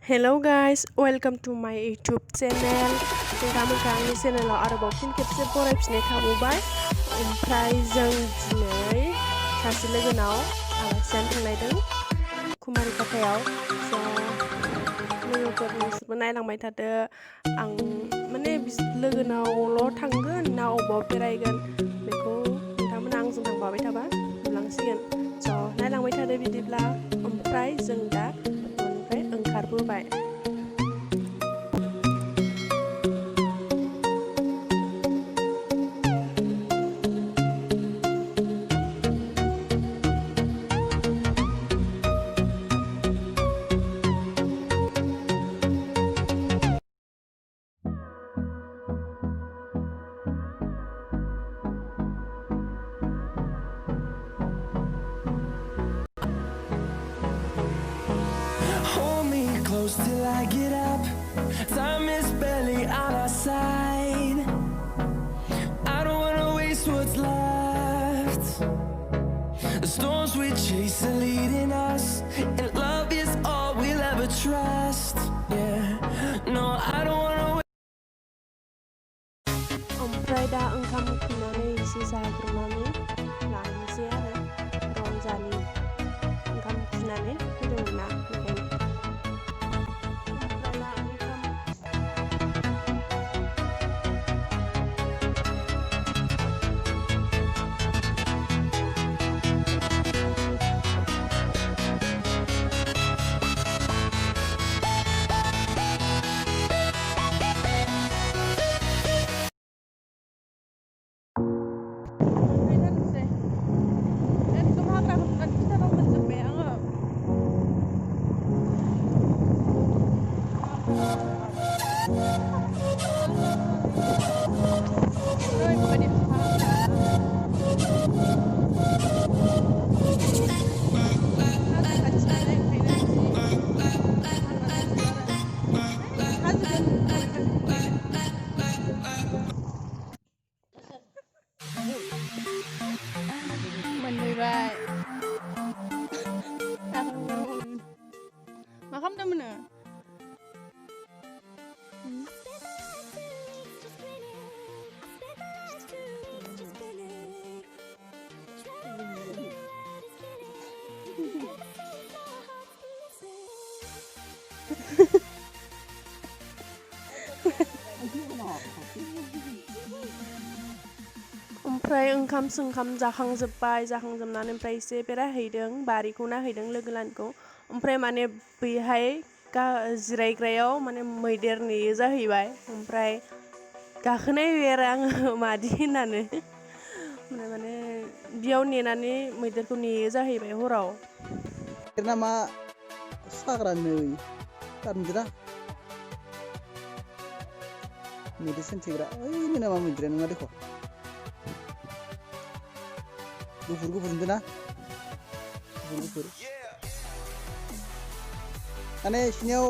Hello guys, welcome to my YouTube channel. Kamu kami channel आरोबाव फिन खेबसे फरायफिननाय थाबावबाय ओमफ्राय जों दिनै सासे लोगोनाव आलासियानो थांनायदों कुमारिकाटायाव लोगोफोर नोंसोरबो नायलांबाय थादो आं माने लोगोनावल' थांगोन ना अबाव बेरायगोन बेखौ नोंथांमोना आंजों थांफाबाय थाबा नुलांसिगोन नायलांबाय थादो बिदिब्ला ओमफ्राय जों दा न'निफ्राय ओंखारबोबाय Close till I get up. Time is barely on our side. I don't wanna waste what's left. The storms we chase are leading us, and love is all we'll ever trust. Yeah, no, I don't wanna ओमफ्राय दा ओंखाम खुरनानै एसे जाग्रोनानै लानोसै आरो रंजानि ओंखाम खुरनानै फैदोंमोन ना ओंखायनो ओमफ्राय दा मोनहैबाय मा खालामदोंमोन ओमफ्राय ओंखाम जाखांजोबनानै ओमफ्राय एसे बेरायहैदों बारिखौ नायहैदों लोगोलानिखौ ओमफ्राय माने बैहाय जिरायग्रायाव माने मैदेर नेयो जाहैबाय ओमफ्राय गाखोनायबाय आरो आङो मादि होननानै ओमफ्राय माने बेयाव नेनानै मैदेरखौ नेयो जाहैबाय हराव nama sagra nei tarnjira medicine tigra ini nama midre nunga dekho gufur ndina gufur ane siniau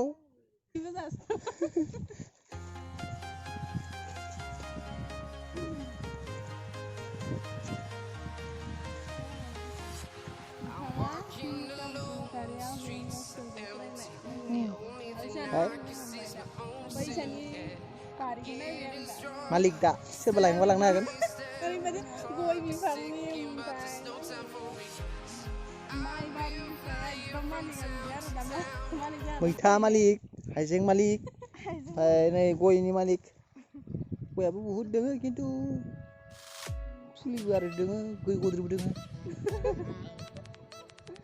Malik dak sebelah yang walang nagan Maita Malik Haizeng Malik Nei goi ini Malik goi abu buhut denga kintu suli gar denga goi godri denga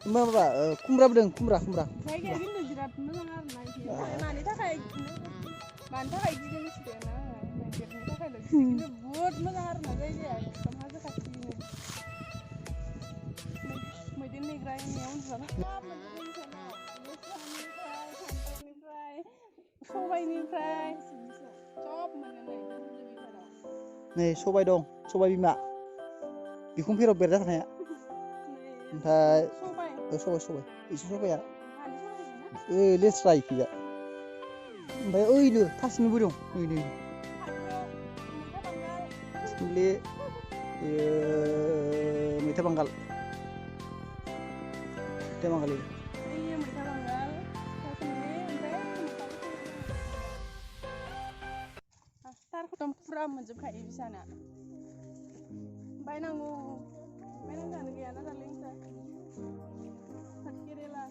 Mama kumra bedeng kumra Mantap kayak gini sih ya, nah, kayak gini buat mengar nanya ya, sama aja kakinya. Mungkin nih gerain yang sana. Sobai nih fry, chop mana nih? Nih sobai dong, sobai bima. Bikum piro berda sana ya. Entah. Sobai. Isu sobai ya. Let's try kita. Bay ơi lừa thắt xin vui dong ini beli mita banggal ini mita banggal एकदम फुरा मोनजोबखायो बिसाना बायनांगौ बायनांगौआनो गैयाना दालाय ओमफ्राय केरेला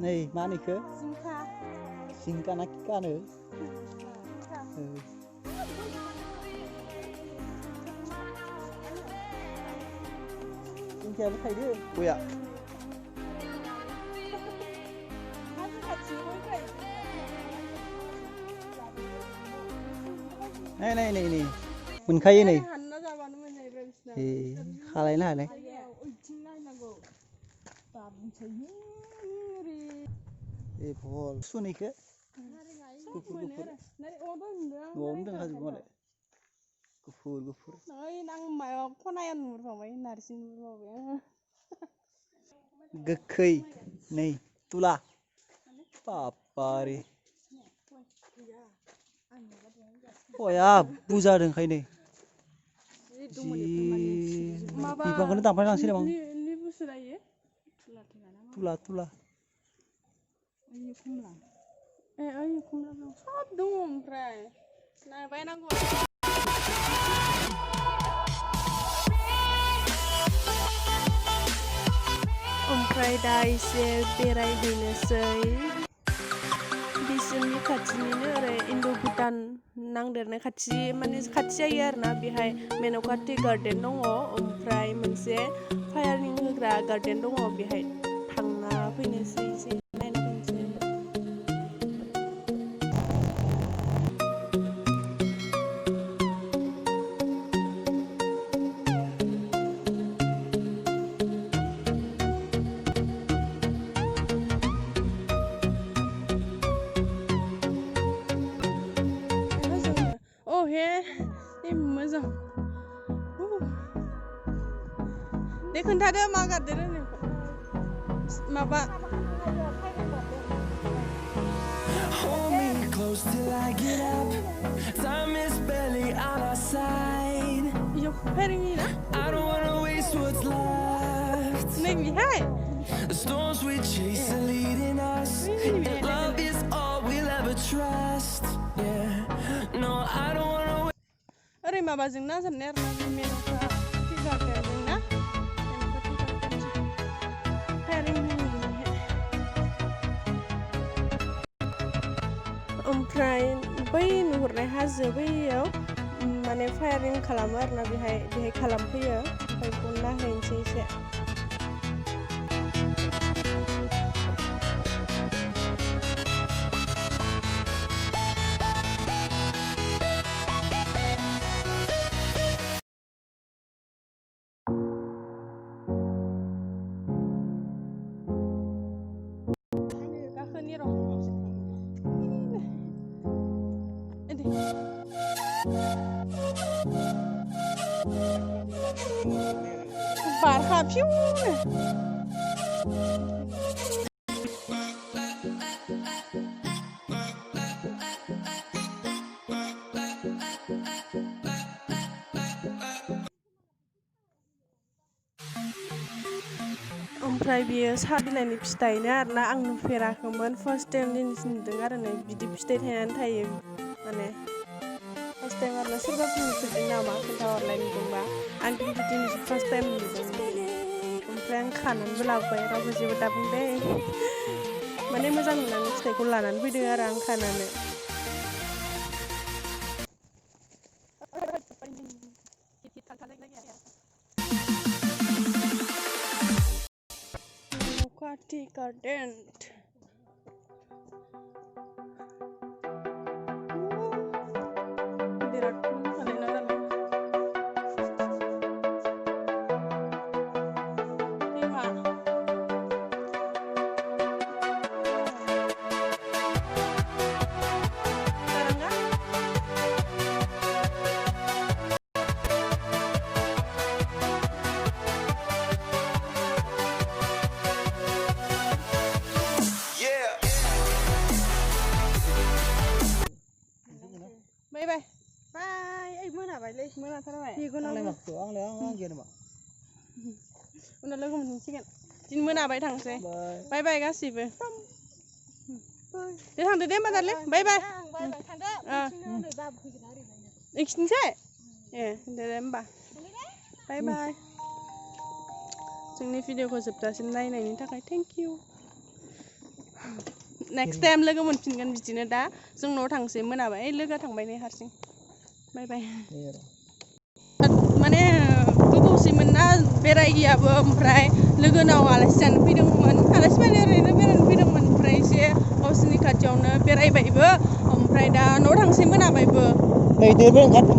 नै मा होनो जिंखा जिंखा ना किकानो जिंखायाबो थाइदो गया नै मोनखायो नै हानना जाबानो मोनजायो बिसना ए खालायनो हालाय ओइथिं नायनांगौ ए भल सुनैखो गुफुर न'आवनो दोनखाजोबो मालाय गुफुर ओइ आं मायाव खनायाव नुहुरबावबाय नारजि नुहुरबावबाय आङो गोखै नै तुला बाबारे बया बुजादों ओंखायनो बिफांखौनो दानफायलांसै नामा लिबुसो लायो तुला ओइ खमला दं सब दङ ओमफ्राय बायनांगौ ओमफ्राय दा एसे बेरायहैनोसै बिसोरनि खाथिनिनो ओरै इन्द' भुटान नांदेरनाय खाथि माने खाथि जायो आरोना बेहाय मेन'काटि गार्डेन दङ ओमफ्राय मोनसे फायारिं होग्रा गार्डेन दङ बेहाय थांना फैनोसै एसे नायना फैनोसै मोजां दे खोन्थादो मा गारदेर माबा Hold me close till I get up. Time is barely on our side. I don't wanna waste what's left. The storms we chase are leading us. And love is all we'll ever trust. Yeah, no, I don't wanna wait. ओरै माबाजों ना साननाय आरो ना मेन'का T गार्डेनजों ना ओमफ्राय बै नुहुरनाय हाजो बैयाव माने फायारिं खालामो आरोना बेहाय खालामफैयो ओमफ्राय बेखौ नायहैनोसै एसे बारखा फिउ ओमफ्राय बियो साहा बिलाइनि फिथाइनो आरोना आं नुफेराखैमोन फार्स्ट टाइम दिनैसो नुदों आरो नै बिदि फिथाइ थायनानै थायो माने फार्स्ट टाइम आरोना सोरबाफोर नुफेरदों नामा खोन्थाहरलाय नुदोंबा आं दिनैसो फार्स्ट टाइम नुदों ओमफ्राय आं खानानैबो लाबोबाय रावबो जेबो दाबुंदे माने मोजां नुनानै फिथाइखौ लानानै फैदों आरो आं खानानै Lwgwnao गार्डेन बिराद मोजां मोनाथारबाय आं गैया नामा उनाव लोगो मोनहैसिगोन दिन मोनाबाय थांसै बाय बाय गासिबो दे थांदो दे होमबा दारले बाय बाय नोंसिनिसै ए दे होमबा बाय बाय जोंनि भिडिअखौ जोबजासिम नायनायनि थाखाय थेंक इउ नेक्स्ट टाइम लोगो मोनफिनगोन बिदिनो दा जों न'आव थांसै मोनाबाय लोगो थांबाय नै हारसिं बाय बाय माने गोबावसैमोन ना बेरायैयाबो ओमफ्राय लोगोनाव आलासि जानो फैदोंमोन आलासि माने ओरैनो बेरायनो फैदोंमोन ओमफ्राय एसे गावसोरनि खाथियावनो बेरायबायबो ओमफ्राय दा न'आव थांसै मोनाबायबो मैदेरबो ओंखारदों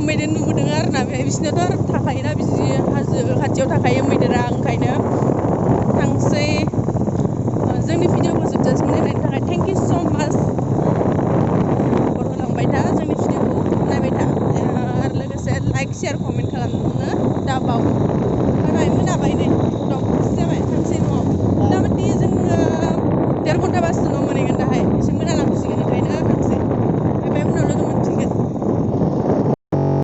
मैदेर नुबोदों आरोना बे बिसिनाथ' आरो थाखायोना बिदि हाजो खाथियाव थाखायो मैदेरा ओंखायनो थांसै